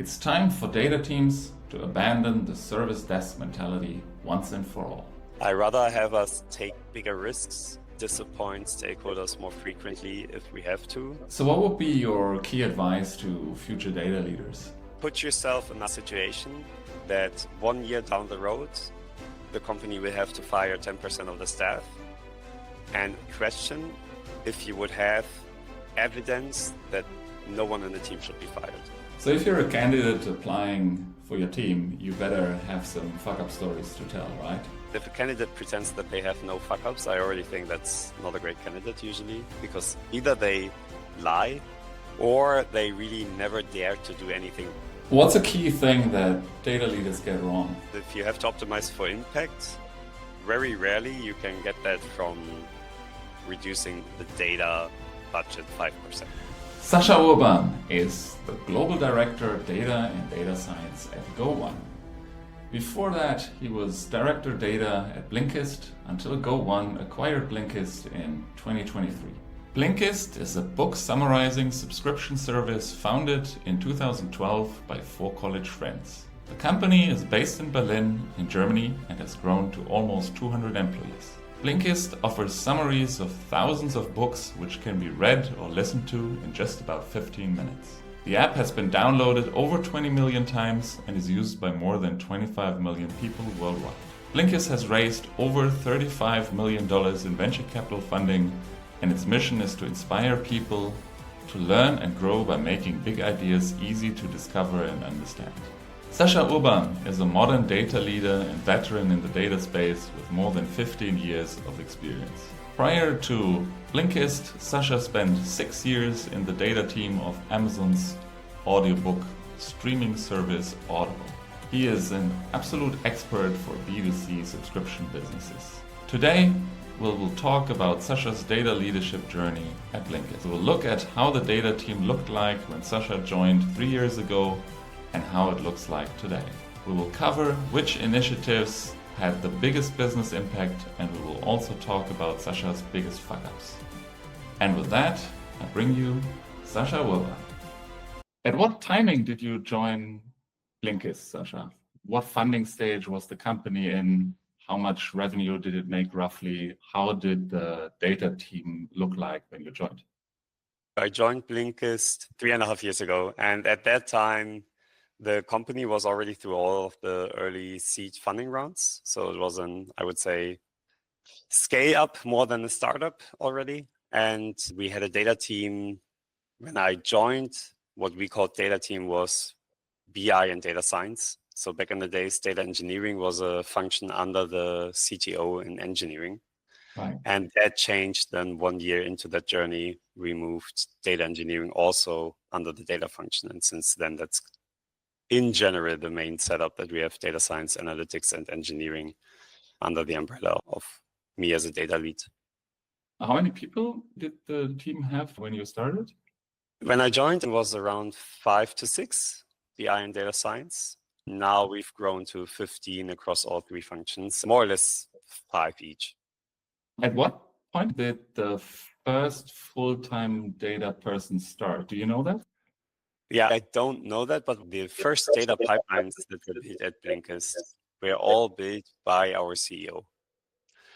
It's time for data teams to abandon the service desk mentality once and for all. I rather have us take bigger risks, disappoint stakeholders more frequently if we have to. So what would be your key advice to future data leaders? Put yourself in a situation that 1 year down the road, the company will have to fire 10% of the staff, and question if you would have evidence that no one in the team should be fired. So if you're a candidate applying for your team, you better have some fuck-up stories to tell, right? If a candidate pretends that they have no fuck-ups, I already think that's not a great candidate usually, because either they lie or they really never dare to do anything. What's a key thing that data leaders get wrong? If you have to optimize for impact, very rarely you can get that from reducing the data budget 5%. Sascha Urban is the Global Director Data and Data Science at go1. Before that, he was Director Data at Blinkist until go1 acquired Blinkist in 2023. Blinkist is a book summarizing subscription service founded in 2012 by 4 college friends. The company is based in Berlin, in Germany, and has grown to almost 200 employees. Blinkist offers summaries of thousands of books which can be read or listened to in just about 15 minutes. The app has been downloaded over 20 million times and is used by more than 25 million people worldwide. Blinkist has raised over $35 million in venture capital funding, and its mission is to inspire people to learn and grow by making big ideas easy to discover and understand. Sascha Urban is a modern data leader and veteran in the data space with more than 15 years of experience. Prior to Blinkist, Sascha spent 6 years in the data team of Amazon's audiobook streaming service Audible. He is an absolute expert for B2C subscription businesses. Today, we'll talk about Sascha's data leadership journey at Blinkist. We'll look at how the data team looked like when Sascha joined 3 years ago and how it looks like today. We will cover which initiatives had the biggest business impact, and we will also talk about Sascha's biggest fuck-ups. And with that, I bring you Sascha Urban. At what timing did you join Blinkist, Sascha? What funding stage was the company in? How much revenue did it make roughly? How did the data team look like when you joined? I joined Blinkist 3.5 years ago, and at that time, the company was already through all of the early seed funding rounds. So it was I would say, scale up more than a startup already. And we had a data team. When I joined, what we called data team was BI and data science. So back in the days, data engineering was a function under the CTO in engineering. Right. And that changed then 1 year into that journey. We moved data engineering also under the data function. And since then, that's in general the main setup, that we have data science, analytics, and engineering under the umbrella of me as a data lead. How many people did the team have when you started? When I joined, it was around 5 to 6, BI and data science. Now we've grown to 15 across all 3 functions, more or less 5 each. At what point did the first full-time data person start? Do you know that? Yeah, I don't know that, but the first data pipelines that were built at Blinkist were all built by our CEO.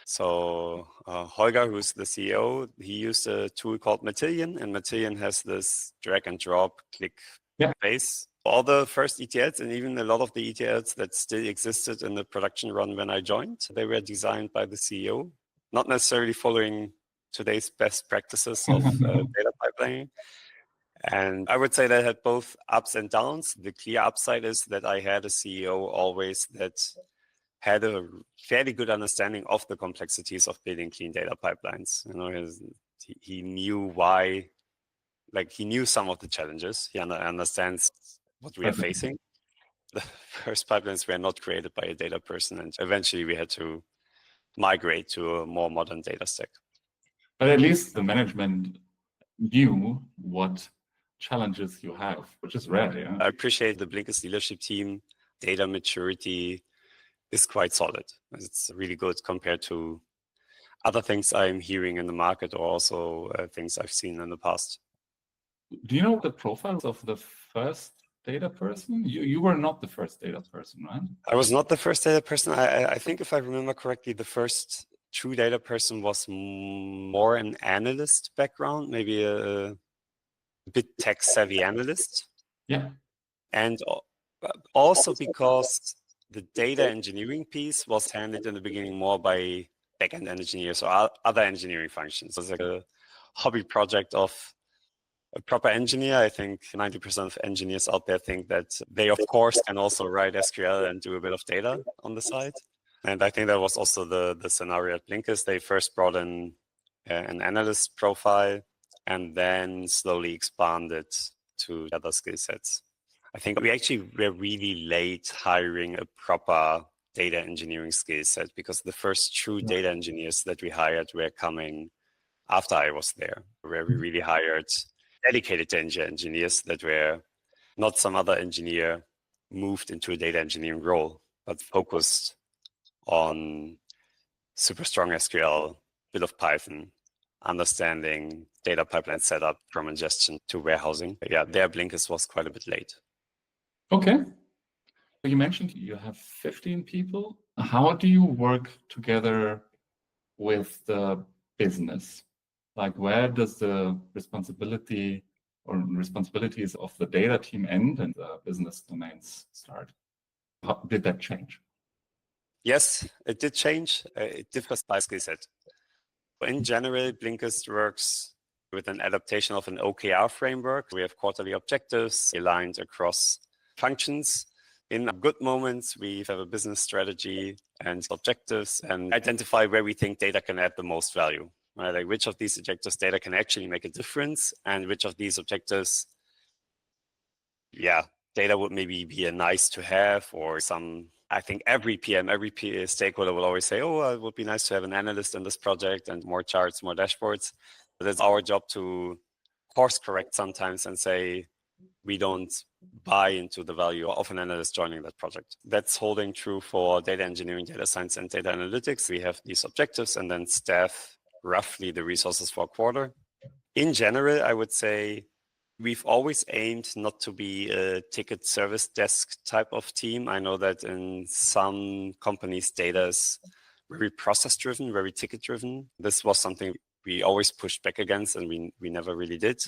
So Holger, who's the CEO, he used a tool called Matillion, and Matillion has this drag and drop click base. All the first ETLs, and even a lot of the ETLs that still existed in the production run when I joined, they were designed by the CEO, not necessarily following today's best practices of data pipelining. And I would say that had both ups and downs. The clear upside is that I had a CEO always that had a fairly good understanding of the complexities of building clean data pipelines. You know, he knew why, like he knew some of the challenges. He understands what we are facing. The first pipelines were not created by a data person, and eventually we had to migrate to a more modern data stack. But at least the management knew what challenges you have, which is rare. Yeah? I appreciate the Blinkist leadership team. Data maturity is quite solid. It's really good compared to other things I'm hearing in the market, or also things I've seen in the past. Do you know the profiles of the first data person? You were not the first data person, right? I was not the first data person. I think if I remember correctly, the first true data person was more an analyst background, maybe a bit tech-savvy analyst. Yeah. And also because the data engineering piece was handled in the beginning more by backend engineers or other engineering functions. It was like a hobby project of a proper engineer. I think 90% of engineers out there think that they, of course, can also write SQL and do a bit of data on the side. And I think that was also the scenario at Blinkist. They first brought in an analyst profile and then slowly expanded to other skill sets. I think we actually were really late hiring a proper data engineering skill set because the first true data engineers that we hired were coming after I was there, where we really hired dedicated data engineers that were not some other engineer moved into a data engineering role, but focused on super strong SQL, bit of Python, understanding data pipeline setup from ingestion to warehousing. Yeah, their Blinkist was quite a bit late. Okay. You mentioned you have 15 people. How do you work together with the business? Like, where does the responsibility or responsibilities of the data team end and the business domains start? How did that change? Yes, it did change. It differs by skill set. In general, Blinkist works with an adaptation of an OKR framework. We have quarterly objectives aligned across functions. In good moments, we have a business strategy and objectives and identify where we think data can add the most value. Right? Like which of these objectives data can actually make a difference and which of these objectives, data would maybe be a nice to have or some. I think every PM, every stakeholder will always say, oh, it would be nice to have an analyst in this project and more charts, more dashboards. But it's our job to course correct sometimes and say, we don't buy into the value of an analyst joining that project. That's holding true for data engineering, data science, and data analytics. We have these objectives and then staff roughly the resources for a quarter. In general, I would say we've always aimed not to be a ticket service desk type of team. I know that in some companies, data is very process driven, very ticket driven. This was something we always pushed back against and we never really did.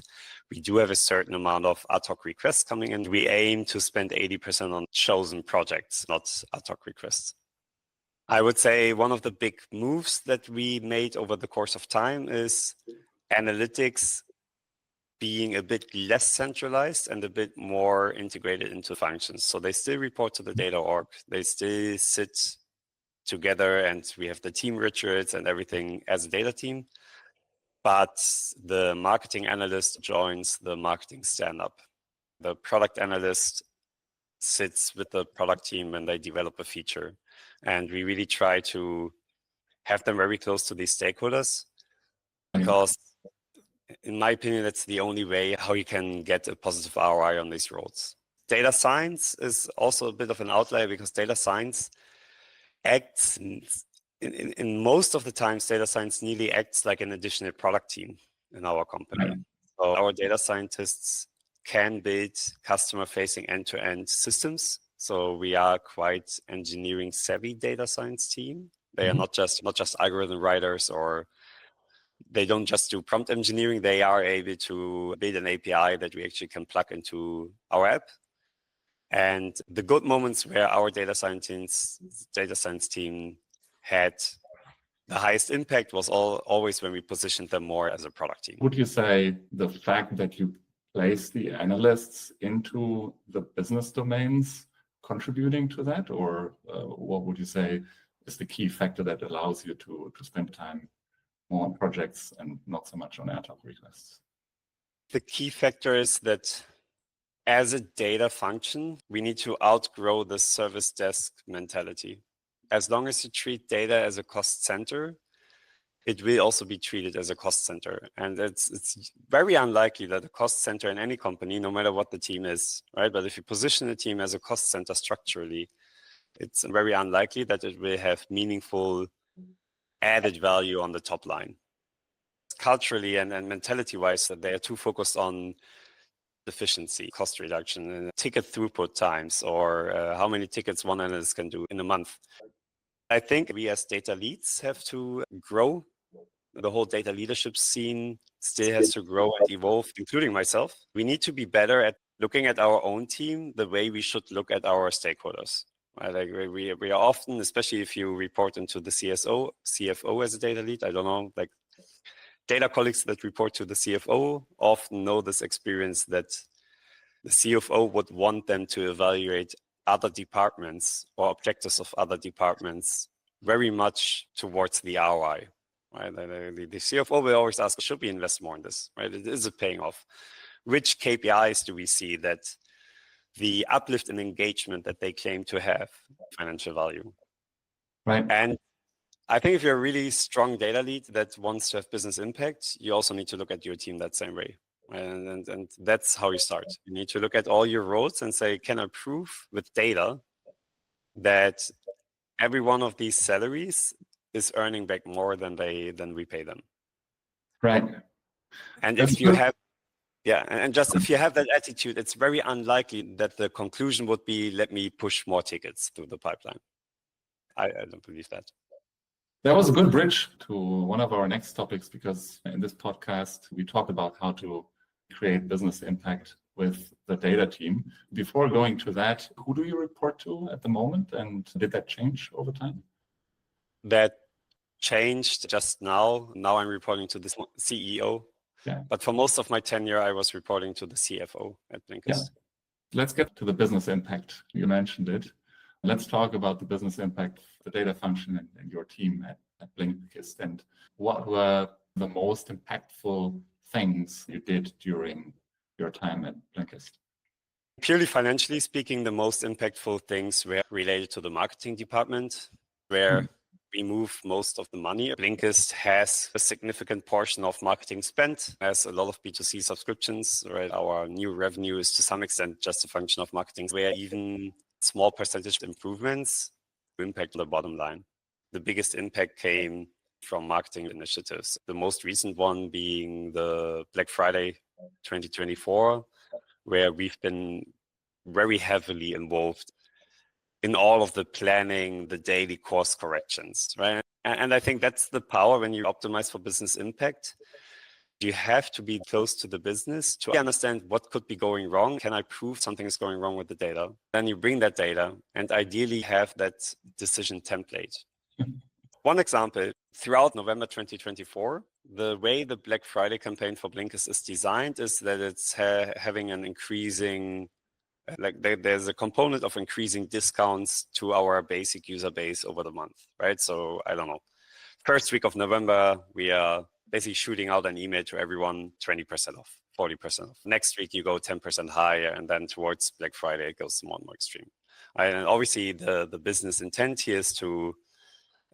We do have a certain amount of ad hoc requests coming in. We aim to spend 80% on chosen projects, not ad hoc requests. I would say one of the big moves that we made over the course of time is analytics being a bit less centralized and a bit more integrated into functions. So they still report to the data org. They still sit together and we have the team rituals and everything as a data team. But the marketing analyst joins the marketing stand-up. The product analyst sits with the product team and they develop a feature. And we really try to have them very close to these stakeholders because in my opinion, that's the only way how you can get a positive ROI on these roles. Data science is also a bit of an outlier because data science acts, in most of the times, data science nearly acts like an additional product team in our company. Right. So our data scientists can build customer-facing end-to-end systems. So we are quite engineering-savvy data science team. They are not just algorithm writers or they don't just do prompt engineering. They are able to build an API that we actually can plug into our app. And the good moments where our data science team had the highest impact was always when we positioned them more as a product team. Would you say the fact that you place the analysts into the business domains contributing to that? Or what would you say is the key factor that allows you to spend time more on projects and not so much on ad hoc requests? The key factor is that as a data function, we need to outgrow the service desk mentality. As long as you treat data as a cost center, it will also be treated as a cost center. And it's very unlikely that a cost center in any company, no matter what the team is, right? But if you position a team as a cost center structurally, it's very unlikely that it will have meaningful added value on the top line. Culturally and mentality-wise, that they are too focused on efficiency, cost reduction, and ticket throughput times, or how many tickets one analyst can do in a month. I think we as data leads have to grow. The whole data leadership scene still has to grow and evolve, including myself. We need to be better at looking at our own team the way we should look at our stakeholders. Right? Like we are often, especially if you report into the CFO as a data lead, I don't know, like data colleagues that report to the CFO often know this experience that the CFO would want them to evaluate other departments or objectives of other departments very much towards the ROI. Right? The CFO will always ask, should we invest more in this? Right? Is it paying off? Which KPIs do we see that the uplift in engagement that they claim to have financial value? Right. And I think if you're a really strong data lead that wants to have business impact, you also need to look at your team that same way. And that's how you start. You need to look at all your roles and say, can I prove with data that every one of these salaries is earning back more than we pay them? Right. And if you have, and just if you have that attitude, it's very unlikely that the conclusion would be, let me push more tickets through the pipeline. I don't believe that. That was a good bridge to one of our next topics, because in this podcast, we talked about how to create business impact with the data team. Before going to that, who do you report to at the moment? And did that change over time? That changed just now. Now I'm reporting to the CEO. Yeah. But for most of my tenure, I was reporting to the CFO at Blinkist. Yeah. Let's get to the business impact. You mentioned it. Let's talk about the business impact, the data function and your team at Blinkist, and what were the most impactful things you did during your time at Blinkist? Purely financially speaking, the most impactful things were related to the marketing department, where we move most of the money. Blinkist has a significant portion of marketing spent, has a lot of B2C subscriptions. Right? Our new revenue is to some extent just a function of marketing, where even small percentage improvements impact the bottom line. The biggest impact came from marketing initiatives. The most recent one being the Black Friday 2024, where we've been very heavily involved in all of the planning, the daily course corrections, right? And I think that's the power when you optimize for business impact. You have to be close to the business to understand what could be going wrong. Can I prove something is going wrong with the data? Then you bring that data and ideally have that decision template. One example, throughout November 2024, the way the Black Friday campaign for Blinkist is designed is that it's having an increasing, there's a component of increasing discounts to our basic user base over the month, right? So I don't know, first week of November, we are basically shooting out an email to everyone, 20% off, 40% off. Next week, you go 10% higher, and then towards Black Friday, it goes more and more extreme. And obviously, the business intent here is to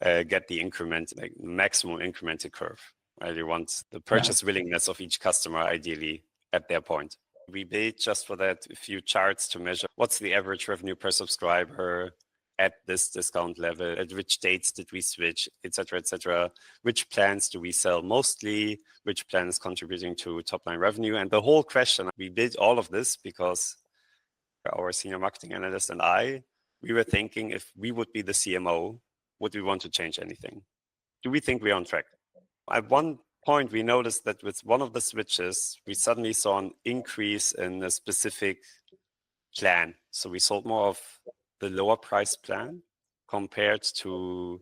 get the increment, like maximum incremental curve. Right? You want the purchase willingness of each customer, ideally, at their point. We built just for that a few charts to measure what's the average revenue per subscriber at this discount level, at which dates did we switch, et cetera, which plans do we sell mostly, which plan is contributing to top line revenue. And the whole question, we did all of this because our senior marketing analyst and we were thinking, if we would be the CMO, would we want to change anything? Do we think we're on track? At one point, we noticed that with one of the switches, we suddenly saw an increase in a specific plan. So we sold more of the lower price plan compared to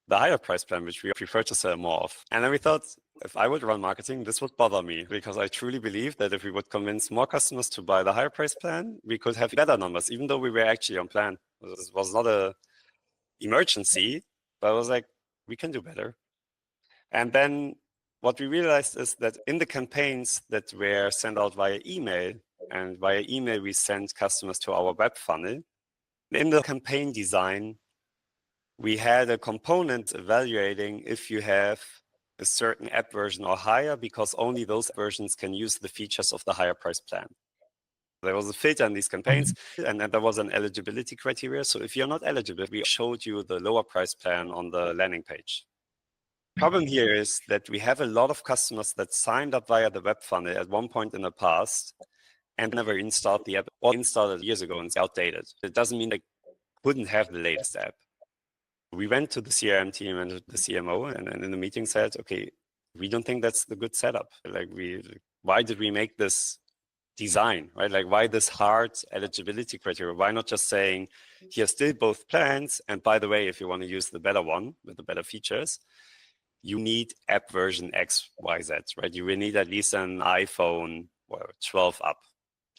the higher price plan, which we prefer to sell more of. And then we thought, if I would run marketing, this would bother me, because I truly believe that if we would convince more customers to buy the higher price plan, we could have better numbers, even though we were actually on plan. This was not an emergency, but I was like, we can do better. And then what we realized is that in the campaigns that were sent out via email, and via email we sent customers to our web funnel, in the campaign design, we had a component evaluating if you have a certain app version or higher, because only those versions can use the features of the higher price plan. There was a filter in these campaigns, and then there was an eligibility criteria. So if you're not eligible, we showed you the lower price plan on the landing page. Problem here is that we have a lot of customers that signed up via the web funnel at one point in the past, and never installed the app, or installed it years ago and it's outdated. It doesn't mean they couldn't have the latest app. We went to the CRM team and the CMO and in the meeting said, okay, we don't think that's the good setup. Like why did we make this design, right? Like why this hard eligibility criteria? Why not just saying, here's still both plans. And by the way, if you want to use the better one with the better features, you need app version X, Y, Z, right? You will need at least an iPhone 12 up.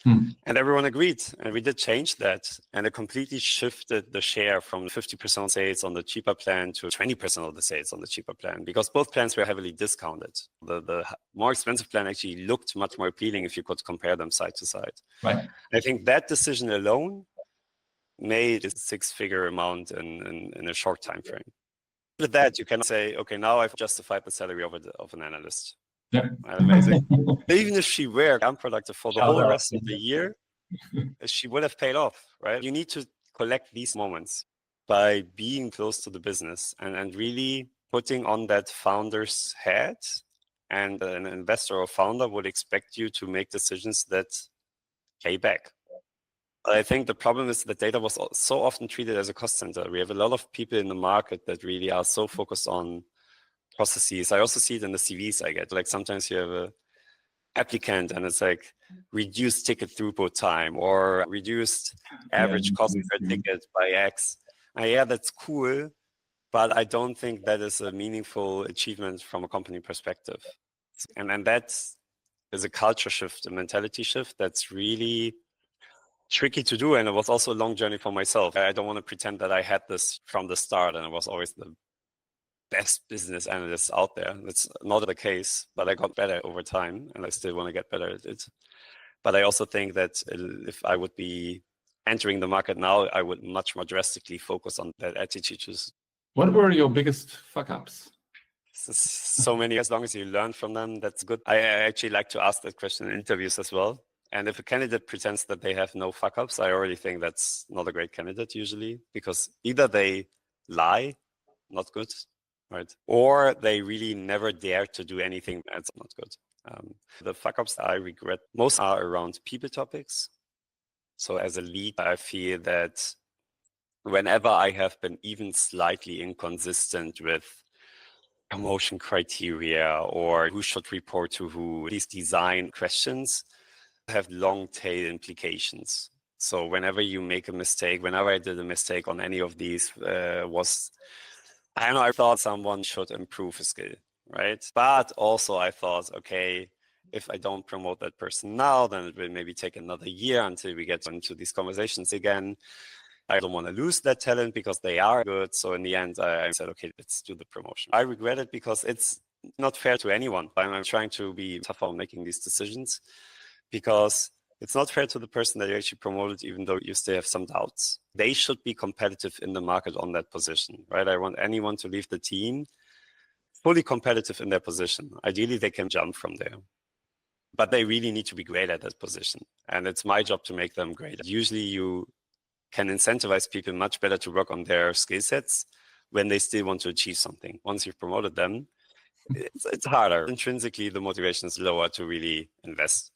And everyone agreed. And we did change that. And it completely shifted the share from 50% sales on the cheaper plan to 20% of the sales on the cheaper plan, because both plans were heavily discounted. The more expensive plan actually looked much more appealing if you could compare them side to side. Right. I think that decision alone made a six-figure amount in a short time frame. With that, you can say, okay, now I've justified the salary of an analyst. Yeah. Amazing. Even if she were unproductive for the whole rest of the year, she would have paid off, right? You need to collect these moments by being close to the business and really putting on that founder's hat. And an investor or founder would expect you to make decisions that pay back. I think the problem is that data was so often treated as a cost center. We have a lot of people in the market that really are so focused on processes. I also see it in the CVs I get. Like sometimes you have a applicant and it's like reduced ticket throughput time or reduced average cost per ticket by X. And yeah, that's cool, but I don't think that is a meaningful achievement from a company perspective. And that is a culture shift, a mentality shift that's really tricky to do. And it was also a long journey for myself. I don't want to pretend that I had this from the start and I was always the best business analyst out there. That's not the case, but I got better over time and I still want to get better at it. But I also think that if I would be entering the market now, I would much more drastically focus on that attitudes. What were your biggest fuck-ups? So many, as long as you learn from them, that's good. I actually like to ask that question in interviews as well. And if a candidate pretends that they have no fuck-ups, I already think that's not a great candidate usually, because either they lie, not good, right? Or they really never dare to do anything that's not good. The fuck-ups I regret most are around people topics. So as a lead, I feel that whenever I have been even slightly inconsistent with promotion criteria or who should report to who, these design questions have long tail implications. So whenever you make a mistake, whenever I did a mistake on any of these I thought someone should improve a skill, right? But also I thought, okay, if I don't promote that person now, then it will maybe take another year until we get into these conversations again. I don't want to lose that talent because they are good. So in the end, I said, okay, let's do the promotion. I regret it because it's not fair to anyone. I'm trying to be tough on making these decisions because it's not fair to the person that you actually promoted, even though you still have some doubts. They should be competitive in the market on that position, right? I want anyone to leave the team fully competitive in their position. Ideally, they can jump from there. But they really need to be great at that position. And it's my job to make them great. Usually you can incentivize people much better to work on their skill sets when they still want to achieve something. Once you've promoted them, it's harder. Intrinsically, the motivation is lower to really invest.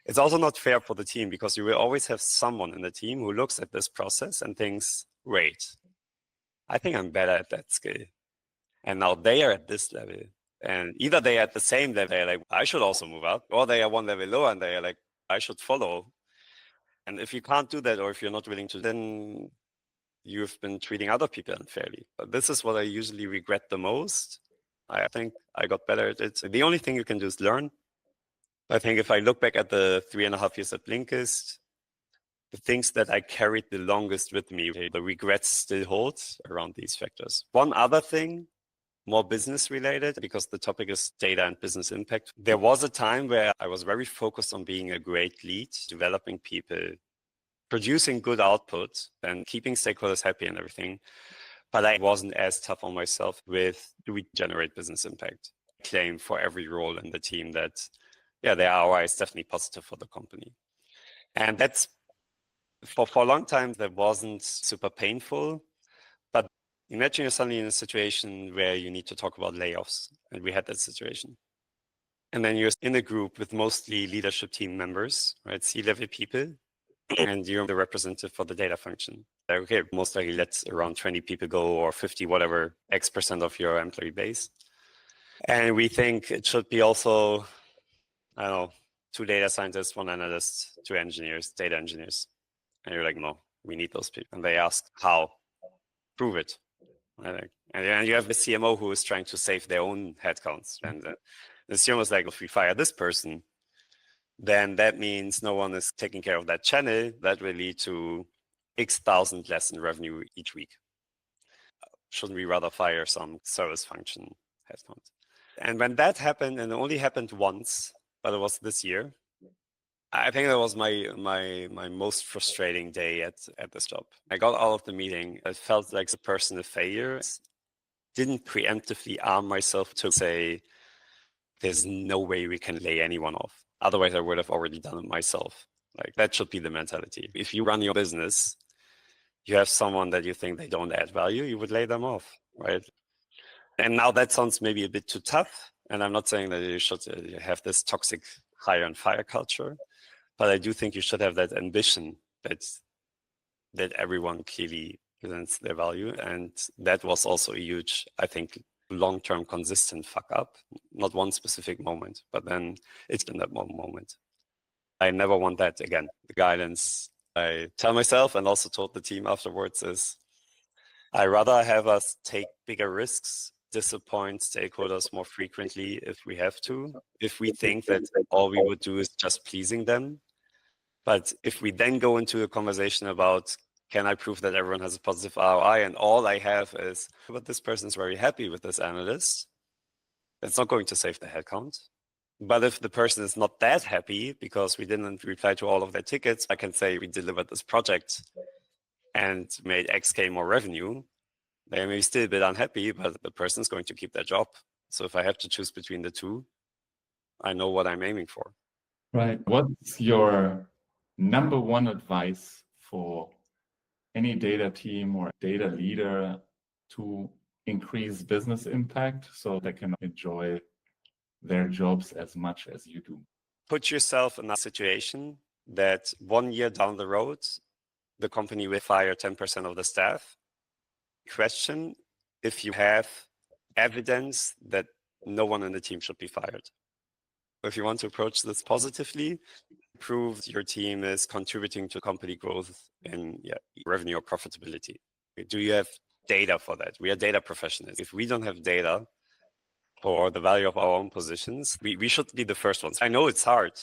It's also not fair for the team because you will always have someone in the team who looks at this process and thinks, wait, I think I'm better at that skill. And now they are at this level. And either they are at the same level, they're like, I should also move up, or they are one level lower and they are like, I should follow. And if you can't do that, or if you're not willing to, then you've been treating other people unfairly. But this is what I usually regret the most. I think I got better at it. The only thing you can do is learn. I think if I look back at the 3.5 years at Blinkist, the things that I carried the longest with me, the regrets still hold around these factors. One other thing, more business related, because the topic is data and business impact. There was a time where I was very focused on being a great lead, developing people, producing good output and keeping stakeholders happy and everything. But I wasn't as tough on myself with, do we generate business impact? I claim for every role in the team that, yeah, the ROI is definitely positive for the company. And that's, for a long time, that wasn't super painful. But imagine you're suddenly in a situation where you need to talk about layoffs. And we had that situation. And then you're in a group with mostly leadership team members, right? C-level people, and you're the representative for the data function. Okay, most likely let around 20 people go, or 50, whatever, X% of your employee base. And we think it should be also, I don't know, 2 data scientists, 1 analyst, 2 engineers, data engineers. And you're like, no, we need those people. And they ask, how? Prove it. And you have the CMO who is trying to save their own headcounts. And the CMO is like, if we fire this person, then that means no one is taking care of that channel. That will lead to X thousand less in revenue each week. Shouldn't we rather fire some service function headcount? And when that happened, and it only happened once, but it was this year, I think that was my most frustrating day at this job. I got out of the meeting. It felt like a personal failure. Didn't preemptively arm myself to say, there's no way we can lay anyone off. Otherwise, I would have already done it myself. Like, that should be the mentality. If you run your business, you have someone that you think they don't add value, you would lay them off, right? And now that sounds maybe a bit too tough. And I'm not saying that you should have this toxic hire and fire culture, but I do think you should have that ambition that everyone clearly presents their value. And that was also a huge, I think, long-term consistent fuck up. Not one specific moment, but then it's in that moment. I never want that again. The guidance I tell myself and also told the team afterwards is, I rather have us take bigger risks, disappoint stakeholders more frequently if we have to, if we think that all we would do is just pleasing them. But if we then go into a conversation about, can I prove that everyone has a positive ROI, and all I have is, but this person is very happy with this analyst, it's not going to save the headcount. But if the person is not that happy because we didn't reply to all of their tickets, I can say we delivered this project and made XK more revenue. They may still a bit unhappy, but the person is going to keep their job. So if I have to choose between the two, I know what I'm aiming for. Right. What's your number one advice for any data team or data leader to increase business impact so they can enjoy their jobs as much as you do? Put yourself in a situation that 1 year down the road, the company will fire 10% of the staff. Question if you have evidence that no one in the team should be fired. If you want to approach this positively, prove your team is contributing to company growth in revenue or profitability. Do you have data for that? We are data professionals. If we don't have data for the value of our own positions, we should be the first ones. I know it's hard,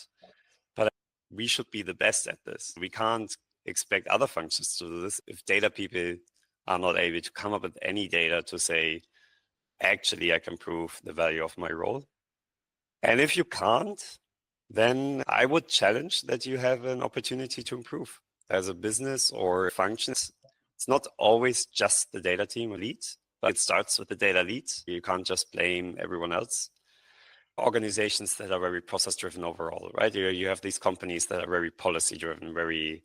but we should be the best at this. We can't expect other functions to do this if data people are not able to come up with any data to say, actually, I can prove the value of my role. And if you can't, then I would challenge that you have an opportunity to improve as a business or function. It's not always just the data team or lead, but it starts with the data lead. You can't just blame everyone else. Organizations that are very process-driven overall, right? You have these companies that are very policy-driven, very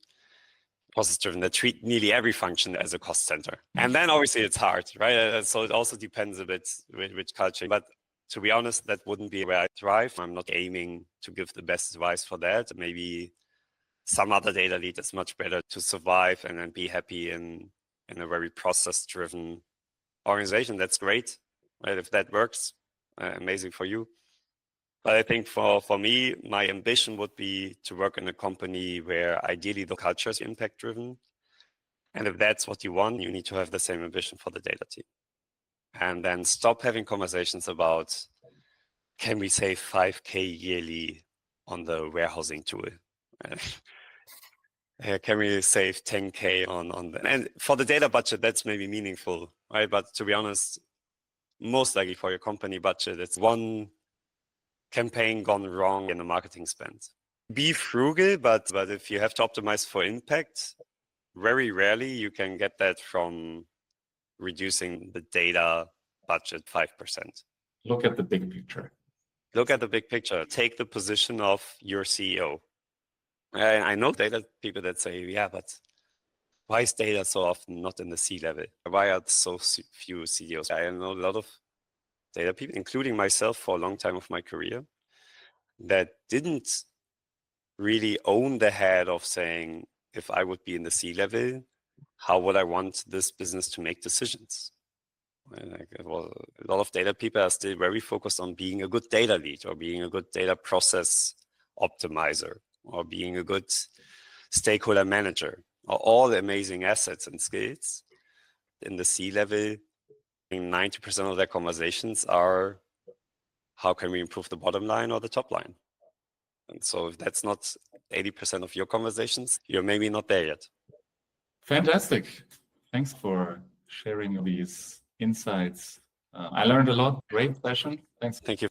process-driven, that treat nearly every function as a cost center. And then obviously it's hard, right? So it also depends a bit with which culture. But to be honest, that wouldn't be where I thrive. I'm not aiming to give the best advice for that. Maybe some other data lead is much better to survive and then be happy in a very process-driven organization. That's great, right? If that works, amazing for you. But I think for me, my ambition would be to work in a company where ideally the culture is impact-driven. And if that's what you want, you need to have the same ambition for the data team. And then stop having conversations about, can we save 5K yearly on the warehousing tool? Can we save 10K on the, and for the data budget, that's maybe meaningful, right? But to be honest, most likely for your company budget, it's one campaign gone wrong in the marketing spend. Be frugal, but if you have to optimize for impact, very rarely you can get that from reducing the data budget 5%. Look at the big picture. Look at the big picture. Take the position of your CEO. I know data people that say, yeah, but why is data so often not in the C-level? Why are so few CEOs? I know a lot of data people, including myself for a long time of my career. that didn't really own the head of saying, if I would be in the C-level, how would I want this business to make decisions? Like, well, a lot of data people are still very focused on being a good data lead or being a good data process optimizer or being a good stakeholder manager, or all the amazing assets and skills. In the C-level, 90% of their conversations are, how can we improve the bottom line or the top line? And so if that's not 80% of your conversations, you're maybe not there yet. Fantastic. Thanks for sharing these insights. I learned a lot. Great session. Thanks. Thank you.